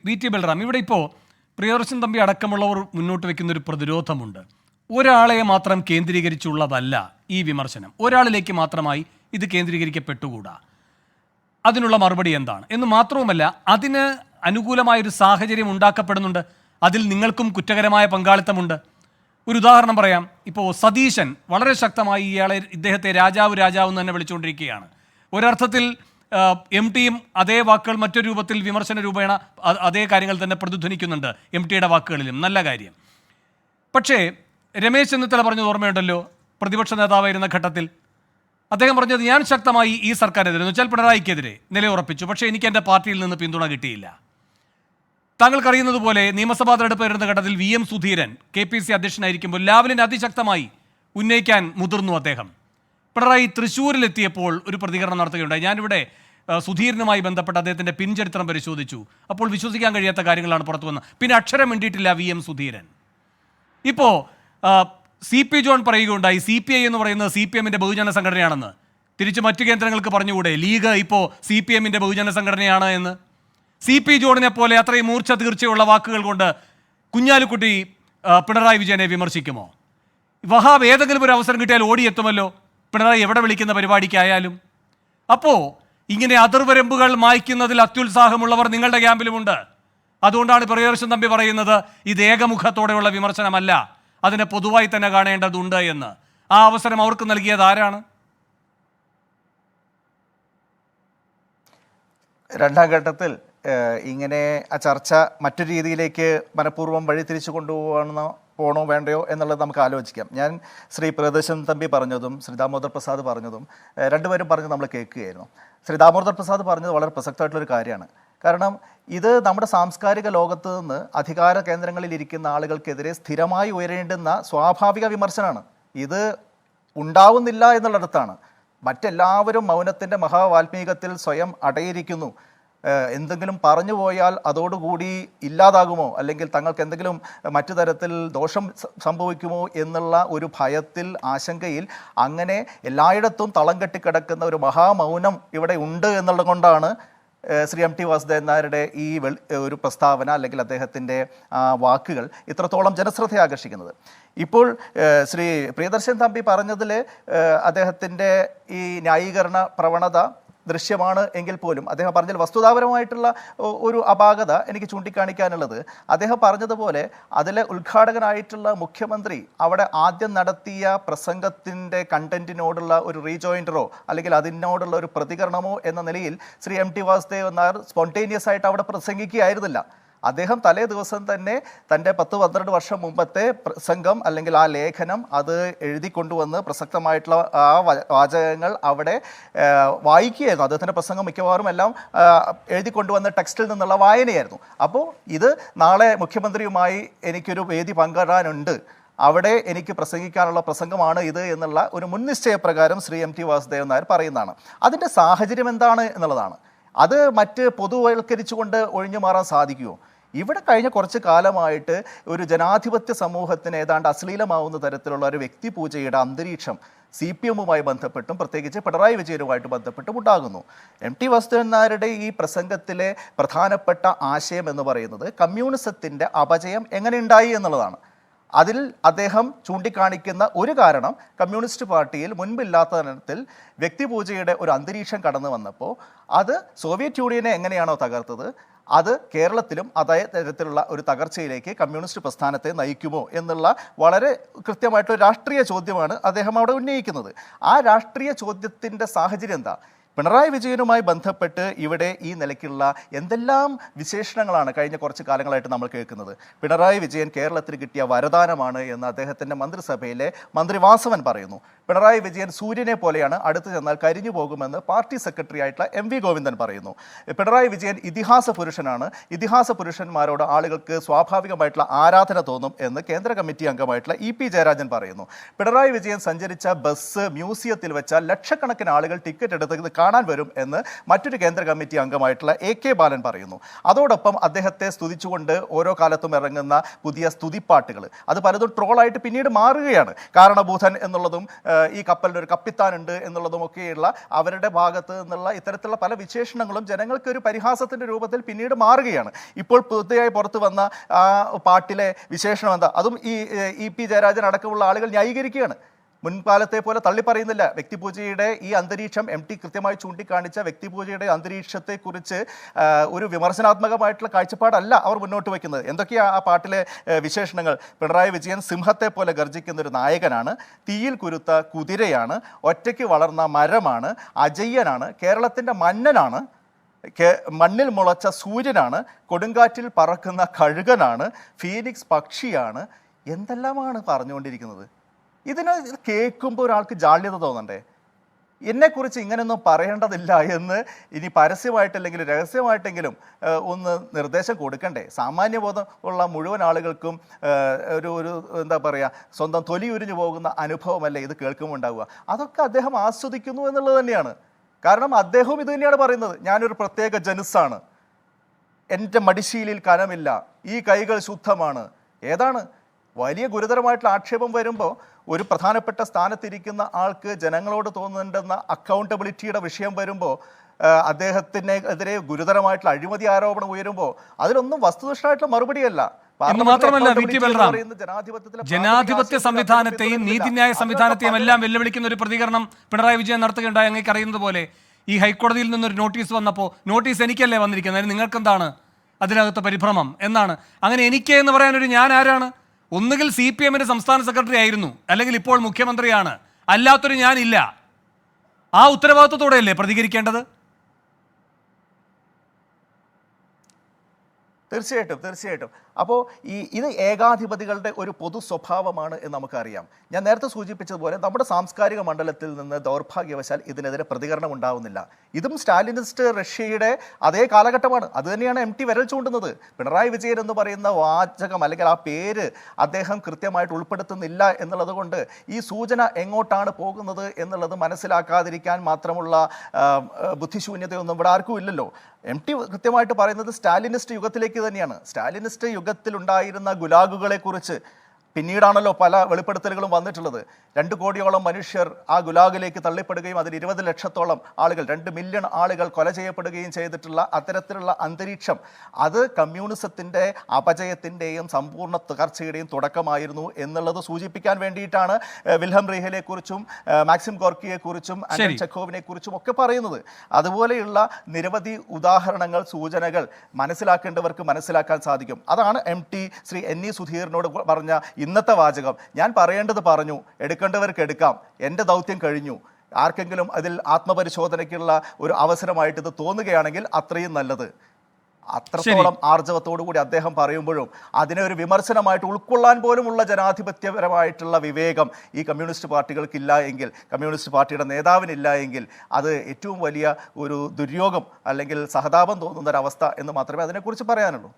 V T Balram, ഇവിടെ ഇപ്പോൾ പ്രിയദർശൻ തമ്പി അടക്കമുള്ളവർ മുന്നോട്ട് വെക്കുന്നൊരു പ്രതിരോധമുണ്ട്. ഒരാളെ മാത്രം കേന്ദ്രീകരിച്ചുള്ളതല്ല ഈ വിമർശനം, ഒരാളിലേക്ക് മാത്രമായി ഇത് കേന്ദ്രീകരിക്കപ്പെട്ടുകൂടാ. അതിനുള്ള മറുപടി എന്താണ് എന്ന് മാത്രവുമല്ല, അതിന് അനുകൂലമായൊരു സാഹചര്യം ഉണ്ടാക്കപ്പെടുന്നുണ്ട്. അതിൽ നിങ്ങൾക്കും കുറ്റകരമായ പങ്കാളിത്തമുണ്ട്. ഒരു ഉദാഹരണം പറയാം. ഇപ്പോൾ സതീശൻ വളരെ ശക്തമായി ഇദ്ദേഹത്തെ രാജാവ് എന്ന് തന്നെ വിളിച്ചുകൊണ്ടിരിക്കുകയാണ്. ഒരർത്ഥത്തിൽ എം ടിയും അതേ വാക്കുകൾ മറ്റൊരു രൂപത്തിൽ വിമർശന രൂപേണ അതേ കാര്യങ്ങൾ തന്നെ പ്രതിധ്വനിക്കുന്നുണ്ട് എം ടിയുടെ വാക്കുകളിലും. നല്ല കാര്യം. പക്ഷേ രമേശ് ചെന്നിത്തല പറഞ്ഞത് ഓർമ്മയുണ്ടല്ലോ, പ്രതിപക്ഷ നേതാവായിരുന്ന ഘട്ടത്തിൽ അദ്ദേഹം പറഞ്ഞത്, ഞാൻ ശക്തമായി ഈ സർക്കാരിനെതിരെ എന്ന് വെച്ചാൽ പിണറായിക്കെതിരെ നിലയുറപ്പിച്ചു, പക്ഷേ എനിക്ക് എൻ്റെ പാർട്ടിയിൽ നിന്ന് പിന്തുണ കിട്ടിയില്ല. താങ്കൾക്കറിയുന്നത് പോലെ നിയമസഭാ തെരഞ്ഞെടുപ്പ് വരുന്ന ഘട്ടത്തിൽ വി എം സുധീരൻ KPC അധ്യക്ഷനായിരിക്കുമ്പോൾ ലാവലിനെ അതിശക്തമായി ഉന്നയിക്കാൻ മുതിർന്നു അദ്ദേഹം. പിണറായി തൃശ്ശൂരിലെത്തിയപ്പോൾ ഒരു പ്രതികരണം നടത്തുകയുണ്ടായി. ഞാനിവിടെ സുധീരനുമായി ബന്ധപ്പെട്ട് അദ്ദേഹത്തിൻ്റെ പിൻചരിത്രം പരിശോധിച്ചു. അപ്പോൾ വിശ്വസിക്കാൻ കഴിയാത്ത കാര്യങ്ങളാണ് പുറത്തു വന്നത്. പിന്നെ അക്ഷരം മിണ്ടിയിട്ടില്ല വി എം സുധീരൻ. ഇപ്പോൾ CP ജോൺ പറയുകയുണ്ടായി, CPI എന്ന് പറയുന്നത് CPM-ൻ്റെ ബഹുജന സംഘടനയാണെന്ന്. തിരിച്ച് മറ്റു കേന്ദ്രങ്ങൾക്ക് പറഞ്ഞുകൂടെ ലീഗ് ഇപ്പോൾ CPM-ൻ്റെ ബഹുജന സംഘടനയാണ് എന്ന്? CP ജോണിനെ പോലെ അത്രയും മൂർച്ച തീർച്ചയുള്ള വാക്കുകൾ കൊണ്ട് കുഞ്ഞാലിക്കുട്ടി പിണറായി വിജയനെ വിമർശിക്കുമോ? വഹാബ് ഏതെങ്കിലും ഒരു അവസരം കിട്ടിയാൽ ഓടിയെത്തുമല്ലോ, പിണറായി എവിടെ വിളിക്കുന്ന പരിപാടിക്കായാലും. അപ്പോൾ ഇങ്ങനെ അതിർവരമ്പുകൾ മായ്ക്കുന്നതിൽ അത്യുത്സാഹമുള്ളവർ നിങ്ങളുടെ ക്യാമ്പിലുമുണ്ട്. അതുകൊണ്ടാണ് പ്രിയദർശൻ തമ്പി പറയുന്നത് ഇത് ഏകമുഖത്തോടെയുള്ള വിമർശനമല്ല, അതിനെ പൊതുവായി തന്നെ കാണേണ്ടതുണ്ട് എന്ന്. ആ അവസരം അവർക്ക് നൽകിയത് ആരാണ്? രണ്ടാം ഘട്ടത്തിൽ ഇങ്ങനെ ആ ചർച്ച മറ്റൊരു രീതിയിലേക്ക് മനഃപൂർവ്വം വഴിതിരിച്ചു പോകണോ വേണ്ടയോ എന്നുള്ളത് നമുക്ക് ആലോചിക്കാം. ഞാൻ ശ്രീ പ്രിയദർശൻ തമ്പി പറഞ്ഞതും ശ്രീ ദാമോദർ പ്രസാദ് പറഞ്ഞതും രണ്ടുപേരും പറഞ്ഞ് നമ്മൾ കേൾക്കുകയായിരുന്നു. ശ്രീ ദാമോദർ പ്രസാദ് പറഞ്ഞത് വളരെ പ്രസക്തമായിട്ടുള്ളൊരു കാര്യമാണ്. കാരണം ഇത് നമ്മുടെ സാംസ്കാരിക ലോകത്ത് നിന്ന് അധികാര കേന്ദ്രങ്ങളിൽ ഇരിക്കുന്ന ആളുകൾക്കെതിരെ സ്ഥിരമായി ഉയരേണ്ടുന്ന സ്വാഭാവിക വിമർശനമാണ്. ഇത് ഉണ്ടാവുന്നില്ല എന്നുള്ളിടത്താണ് മറ്റെല്ലാവരും മൗനത്തിൻ്റെ മഹാവാൽമീകത്തിൽ സ്വയം അടയിരിക്കുന്നു. എന്തെങ്കിലും പറഞ്ഞു പോയാൽ അതോടുകൂടി ഇല്ലാതാകുമോ, അല്ലെങ്കിൽ തങ്ങൾക്ക് എന്തെങ്കിലും മറ്റു തരത്തിൽ ദോഷം സംഭവിക്കുമോ എന്നുള്ള ഒരു ഭയത്തിൽ, ആശങ്കയിൽ അങ്ങനെ എല്ലായിടത്തും തളം കെട്ടിക്കിടക്കുന്ന ഒരു മഹാമൗനം ഇവിടെ ഉണ്ട് എന്നുള്ളത് കൊണ്ടാണ് ശ്രീ MT വാസുദേവൻ നായരുടെ ഈ ഒരു പ്രസ്താവന അല്ലെങ്കിൽ അദ്ദേഹത്തിൻ്റെ വാക്കുകൾ ഇത്രത്തോളം ജനശ്രദ്ധ ആകർഷിക്കുന്നത്. ഇപ്പോൾ ശ്രീ പ്രിയദർശൻ തമ്പി പറഞ്ഞതിൽ അദ്ദേഹത്തിൻ്റെ ഈ ന്യായീകരണ പ്രവണത ദൃശ്യമാണ് എങ്കിൽ പോലും അദ്ദേഹം പറഞ്ഞതിൽ വസ്തുതാപരമായിട്ടുള്ള ഒരു അപാകത എനിക്ക് ചൂണ്ടിക്കാണിക്കാനുള്ളത്, അദ്ദേഹം പറഞ്ഞതുപോലെ അതിലെ ഉദ്ഘാടകനായിട്ടുള്ള മുഖ്യമന്ത്രി അവിടെ ആദ്യം നടത്തിയ പ്രസംഗത്തിൻ്റെ കണ്ടന്റിനോടുള്ള ഒരു റീജോയിൻഡറോ അല്ലെങ്കിൽ അതിനോടുള്ള ഒരു പ്രതികരണമോ എന്ന നിലയിൽ ശ്രീ MT വാസുദേവൻ നായർ സ്പോണ്ടേനിയസ് ആയിട്ട് അവിടെ പ്രസംഗിക്കുകയായിരുന്നില്ല. അദ്ദേഹം തലേ ദിവസം തന്നെ തൻ്റെ 10-12 വർഷം മുമ്പത്തെ പ്രസംഗം അല്ലെങ്കിൽ ആ ലേഖനം അത് എഴുതിക്കൊണ്ടുവന്ന് പ്രസക്തമായിട്ടുള്ള ആ വാചകങ്ങൾ അവിടെ വായിക്കുകയായിരുന്നു. അദ്ദേഹത്തിൻ്റെ പ്രസംഗം മിക്കവാറും എല്ലാം എഴുതിക്കൊണ്ടുവന്ന ടെക്സ്റ്റിൽ നിന്നുള്ള വായനയായിരുന്നു. അപ്പോൾ ഇത് നാളെ മുഖ്യമന്ത്രിയുമായി എനിക്കൊരു വേദി പങ്കിടാനുണ്ട്, അവിടെ എനിക്ക് പ്രസംഗിക്കാനുള്ള പ്രസംഗമാണ് ഇത് എന്നുള്ള ഒരു മുൻനിശ്ചയപ്രകാരം ശ്രീ MT വാസുദേവൻ നായർ പറയുന്നതാണ്. അതിൻ്റെ സാഹചര്യം എന്താണ് എന്നുള്ളതാണ്. അത് മറ്റ് പൊതുവൽക്കരിച്ചുകൊണ്ട് ഒഴിഞ്ഞു മാറാൻ സാധിക്കുമോ? ഇവിടെ കഴിഞ്ഞ കുറച്ച് കാലമായിട്ട് ഒരു ജനാധിപത്യ സമൂഹത്തിന് ഏതാണ്ട് അശ്ലീലമാവുന്ന തരത്തിലുള്ള ഒരു വ്യക്തിപൂജയുടെ അന്തരീക്ഷം CPM-മായി ബന്ധപ്പെട്ടും പ്രത്യേകിച്ച് പിണറായി വിജയനുമായിട്ട് ബന്ധപ്പെട്ടും ഉണ്ടാകുന്നു. MT വാസുദേവൻ നായരുടെ ഈ പ്രസംഗത്തിലെ പ്രധാനപ്പെട്ട ആശയം എന്ന് പറയുന്നത് കമ്മ്യൂണിസത്തിൻ്റെ അപജയം എങ്ങനെ ഉണ്ടായി എന്നുള്ളതാണ്. അതിൽ അദ്ദേഹം ചൂണ്ടിക്കാണിക്കുന്ന ഒരു കാരണം, കമ്മ്യൂണിസ്റ്റ് പാർട്ടിയിൽ മുൻപില്ലാത്ത തരത്തിൽ വ്യക്തിപൂജയുടെ ഒരു അന്തരീക്ഷം കടന്നു വന്നപ്പോൾ അത് സോവിയറ്റ് യൂണിയനെ എങ്ങനെയാണോ തകർത്തത്, അത് കേരളത്തിലും അതേ തരത്തിലുള്ള ഒരു തകർച്ചയിലേക്ക് കമ്മ്യൂണിസ്റ്റ് പ്രസ്ഥാനത്തെ നയിക്കുമോ എന്നുള്ള വളരെ കൃത്യമായിട്ടൊരു രാഷ്ട്രീയ ചോദ്യമാണ് അദ്ദേഹം അവിടെ ഉന്നയിക്കുന്നത്. ആ രാഷ്ട്രീയ ചോദ്യത്തിൻ്റെ സാഹചര്യം എന്താ? പിണറായി വിജയനുമായി ബന്ധപ്പെട്ട് ഇവിടെ ഈ നിലയ്ക്കുള്ള എന്തെല്ലാം വിശേഷണങ്ങളാണ് കഴിഞ്ഞ കുറച്ച് കാലങ്ങളായിട്ട് നമ്മൾ കേൾക്കുന്നത്. പിണറായി വിജയൻ കേരളത്തിന് കിട്ടിയ വരദാനമാണ് എന്ന് അദ്ദേഹത്തിൻ്റെ മന്ത്രിസഭയിലെ മന്ത്രി വാസവൻ പറയുന്നു. പിണറായി വിജയൻ സൂര്യനെ പോലെയാണ്, അടുത്ത് ചെന്നാൽ കരിഞ്ഞു പോകുമെന്ന് പാർട്ടി സെക്രട്ടറി ആയിട്ടുള്ള MV ഗോവിന്ദൻ പറയുന്നു. പിണറായി വിജയൻ ഇതിഹാസ പുരുഷനാണ്, ഇതിഹാസ പുരുഷന്മാരോട് ആളുകൾക്ക് സ്വാഭാവികമായിട്ടുള്ള ആരാധന തോന്നും എന്ന് കേന്ദ്ര കമ്മിറ്റി അംഗമായിട്ടുള്ള EP ജയരാജൻ പറയുന്നു. പിണറായി വിജയൻ സഞ്ചരിച്ച ബസ് മ്യൂസിയത്തിൽ വെച്ചാൽ ലക്ഷക്കണക്കിന് ആളുകൾ ടിക്കറ്റ് എടുത്തത് കാണാൻ വരും എന്ന് മറ്റൊരു കേന്ദ്ര കമ്മിറ്റി അംഗമായിട്ടുള്ള AK ബാലൻ പറയുന്നു. അതോടൊപ്പം അദ്ദേഹത്തെ സ്തുതിച്ചുകൊണ്ട് ഓരോ കാലത്തും ഇറങ്ങുന്ന പുതിയ സ്തുതിപ്പാട്ടുകൾ അത് പലതും ട്രോളായിട്ട് പിന്നീട് മാറുകയാണ്. കാരണഭൂതൻ എന്നുള്ളതും ഈ കപ്പലിന് ഒരു കപ്പിത്താനുണ്ട് എന്നുള്ളതും ഒക്കെയുള്ള അവരുടെ ഭാഗത്ത് നിന്നുള്ള ഇത്തരത്തിലുള്ള പല വിശേഷണങ്ങളും ജനങ്ങൾക്ക് ഒരു പരിഹാസത്തിൻ്റെ രൂപത്തിൽ പിന്നീട് മാറുകയാണ്. ഇപ്പോൾ പുതിയതായി പുറത്തു വന്ന പാട്ടിലെ വിശേഷണം എന്താ? അതും ഈ EP ജയരാജൻ അടക്കമുള്ള ആളുകൾ ന്യായീകരിക്കുകയാണ്. മുൻകാലത്തെ പോലെ തള്ളിപ്പറയുന്നില്ല. വ്യക്തിപൂജയുടെ ഈ അന്തരീക്ഷം MT കൃത്യമായി ചൂണ്ടിക്കാണിച്ച വ്യക്തിപൂജയുടെ അന്തരീക്ഷത്തെക്കുറിച്ച് ഒരു വിമർശനാത്മകമായിട്ടുള്ള കാഴ്ചപ്പാടല്ല അവർ മുന്നോട്ട് വയ്ക്കുന്നത്. എന്തൊക്കെയാണ് ആ പാട്ടിലെ വിശേഷണങ്ങൾ? പിണറായി വിജയൻ സിംഹത്തെ പോലെ ഗർജിക്കുന്ന ഒരു നായകനാണ്, തീയിൽ കുരുത്ത കുതിരയാണ്, ഒറ്റയ്ക്ക് വളർന്ന മരമാണ്, അജയ്യനാണ്, കേരളത്തിൻ്റെ മന്നനാണ്, മണ്ണിൽ മുളച്ച സൂര്യനാണ്, കൊടുങ്കാറ്റിൽ പറക്കുന്ന കഴുകനാണ്, ഫീനിക്സ് പക്ഷിയാണ്, എന്തെല്ലാമാണ് പറഞ്ഞുകൊണ്ടിരിക്കുന്നത്. ഇതിന് കേൾക്കുമ്പോൾ ഒരാൾക്ക് ജാള്യത തോന്നണ്ടേ? എന്നെക്കുറിച്ച് ഇങ്ങനെയൊന്നും പറയേണ്ടതില്ല എന്ന് ഇനി പരസ്യമായിട്ടല്ലെങ്കിലും രഹസ്യമായിട്ടെങ്കിലും ഒന്ന് നിർദ്ദേശം കൊടുക്കണ്ടേ? സാമാന്യബോധം ഉള്ള മുഴുവൻ ആളുകൾക്കും ഒരു എന്താ പറയുക, സ്വന്തം തൊലി ഉരിഞ്ഞു പോകുന്ന അനുഭവമല്ലേ ഇത് കേൾക്കുമ്പോൾ ഉണ്ടാവുക. അതൊക്കെ അദ്ദേഹം ആസ്വദിക്കുന്നു എന്നുള്ളത് തന്നെയാണ്. കാരണം അദ്ദേഹവും ഇത് തന്നെയാണ് പറയുന്നത്. ഞാനൊരു പ്രത്യേക ജനുസാണ്, എൻ്റെ മടിശീലിൽ കനമില്ല, ഈ കൈകൾ ശുദ്ധമാണ്. ഏതാണ്? വലിയ ഗുരുതരമായിട്ടുള്ള ആക്ഷേപം വരുമ്പോൾ ഒരു പ്രധാനപ്പെട്ട സ്ഥാനത്തിരിക്കുന്ന ആൾക്ക് ജനങ്ങളോട് തോന്നുന്നുണ്ടെന്ന അക്കൗണ്ടബിലിറ്റിയുടെ വിഷയം വരുമ്പോൾ അദ്ദേഹത്തിനെതിരെ ഗുരുതരമായിട്ടുള്ള അഴിമതി ആരോപണം ഉയരുമ്പോൾ അതിലൊന്നും വസ്തുനിഷ്ഠമായിട്ടുള്ള മറുപടിയല്ല. മാത്രമല്ല ജനാധിപത്യ സംവിധാനത്തെയും നീതിന്യായ സംവിധാനത്തെയും എല്ലാം വെല്ലുവിളിക്കുന്ന ഒരു പ്രതികരണം പിണറായി വിജയൻ നടത്തുകയുണ്ടായി. അങ്ങേക്ക് അറിയുന്നത് പോലെ ഈ ഹൈക്കോടതിയിൽ നിന്നൊരു നോട്ടീസ് വന്നപ്പോൾ നോട്ടീസ് എനിക്കല്ലേ വന്നിരിക്കുന്നത്, അതിന് നിങ്ങൾക്കെന്താണ് അതിനകത്ത് പരിഭ്രമം എന്നാണ്. അങ്ങനെ എനിക്ക് എന്ന് പറയാനൊരു ഞാൻ ആരാണ്? ഒന്നുകിൽ CPM-ന്റെ സംസ്ഥാന സെക്രട്ടറി ആയിരുന്നു, അല്ലെങ്കിൽ ഇപ്പോൾ മുഖ്യമന്ത്രിയാണ്, അല്ലാത്തൊരു ഞാനില്ല. ആ ഉത്തരവാദിത്വത്തോടെയല്ലേ പ്രതികരിക്കേണ്ടത്? തീർച്ചയായിട്ടും. അപ്പോൾ ഇത് ഏകാധിപതികളുടെ ഒരു പൊതു സ്വഭാവമാണ് എന്ന് നമുക്കറിയാം. ഞാൻ നേരത്തെ സൂചിപ്പിച്ചതുപോലെ നമ്മുടെ സാംസ്കാരിക മണ്ഡലത്തിൽ നിന്ന് ദൗർഭാഗ്യവശാൽ ഇതിനെതിരെ പ്രതികരണം ഉണ്ടാവുന്നില്ല. ഇതും സ്റ്റാലിനിസ്റ്റ് റഷ്യയുടെ അതേ കാലഘട്ടമാണ്. അതുതന്നെയാണ് MT വിരൽ ചൂണ്ടുന്നത്. പിണറായി വിജയൻ എന്ന് പറയുന്ന വാചകം അല്ലെങ്കിൽ ആ പേര് അദ്ദേഹം കൃത്യമായിട്ട് ഉൾപ്പെടുത്തുന്നില്ല എന്നുള്ളത് കൊണ്ട് ഈ സൂചന എങ്ങോട്ടാണ് പോകുന്നത് എന്നുള്ളത് മനസ്സിലാക്കാതിരിക്കാൻ മാത്രമുള്ള ബുദ്ധിശൂന്യതയൊന്നും ഇവിടെ ആർക്കും ഇല്ലല്ലോ. MT കൃത്യമായിട്ട് പറയുന്നത് സ്റ്റാലിനിസ്റ്റ് യുഗത്തിലേക്ക് തന്നെയാണ്. സ്റ്റാലിനിസ്റ്റ് യുഗത്തിലുണ്ടായിരുന്ന ഗുലാഗുകളെ കുറിച്ച് പിന്നീടാണല്ലോ പല വെളിപ്പെടുത്തലുകളും വന്നിട്ടുള്ളത്. 2 കോടിയോളം മനുഷ്യർ ആ ഗുലാഗിലേക്ക് തള്ളിപ്പെടുകയും അതിൽ 20 ലക്ഷത്തോളം ആളുകൾ 2 മില്യൺ ആളുകൾ കൊല ചെയ്യപ്പെടുകയും ചെയ്തിട്ടുള്ള അത്തരത്തിലുള്ള അന്തരീക്ഷം അത് കമ്മ്യൂണിസത്തിൻ്റെ അപജയത്തിൻ്റെയും സമ്പൂർണ്ണ തകർച്ചയുടെയും തുടക്കമായിരുന്നു എന്നുള്ളത് സൂചിപ്പിക്കാൻ വേണ്ടിയിട്ടാണ് വിൽഹം റീഹലെക്കുറിച്ചും മാക്സിം ഗോർക്കിയെക്കുറിച്ചും അന്റൺ ചെക്കോവിനെ കുറിച്ചും ഒക്കെ പറയുന്നത്. അതുപോലെയുള്ള നിരവധി ഉദാഹരണങ്ങൾ, സൂചനകൾ മനസ്സിലാക്കേണ്ടവർക്ക് മനസ്സിലാക്കാൻ സാധിക്കും. അതാണ് MT ശ്രീ NE സുധീറിനോട് പറഞ്ഞ ഇന്നത്തെ വാചകം. ഞാൻ പറയേണ്ടത് പറഞ്ഞു, എടുക്കേണ്ടവർക്ക് എടുക്കാം, എൻ്റെ ദൗത്യം കഴിഞ്ഞു. ആർക്കെങ്കിലും അതിൽ ആത്മപരിശോധനയ്ക്കുള്ള ഒരു അവസരമായിട്ട് ഇത് തോന്നുകയാണെങ്കിൽ അത്രയും നല്ലത്. അത്രത്തോളം ആർജവത്തോടു കൂടി അദ്ദേഹം പറയുമ്പോഴും അതിനെ ഒരു വിമർശനമായിട്ട് ഉൾക്കൊള്ളാൻ പോലുമുള്ള ജനാധിപത്യപരമായിട്ടുള്ള വിവേകം ഈ കമ്മ്യൂണിസ്റ്റ് പാർട്ടികൾക്കില്ല എങ്കിൽ, കമ്മ്യൂണിസ്റ്റ് പാർട്ടിയുടെ നേതാവിനില്ല എങ്കിൽ അത് ഏറ്റവും വലിയ ഒരു ദുര്യോഗം അല്ലെങ്കിൽ സഹതാപം തോന്നുന്ന ഒരവസ്ഥ എന്ന് മാത്രമേ അതിനെക്കുറിച്ച് പറയാനുള്ളൂ.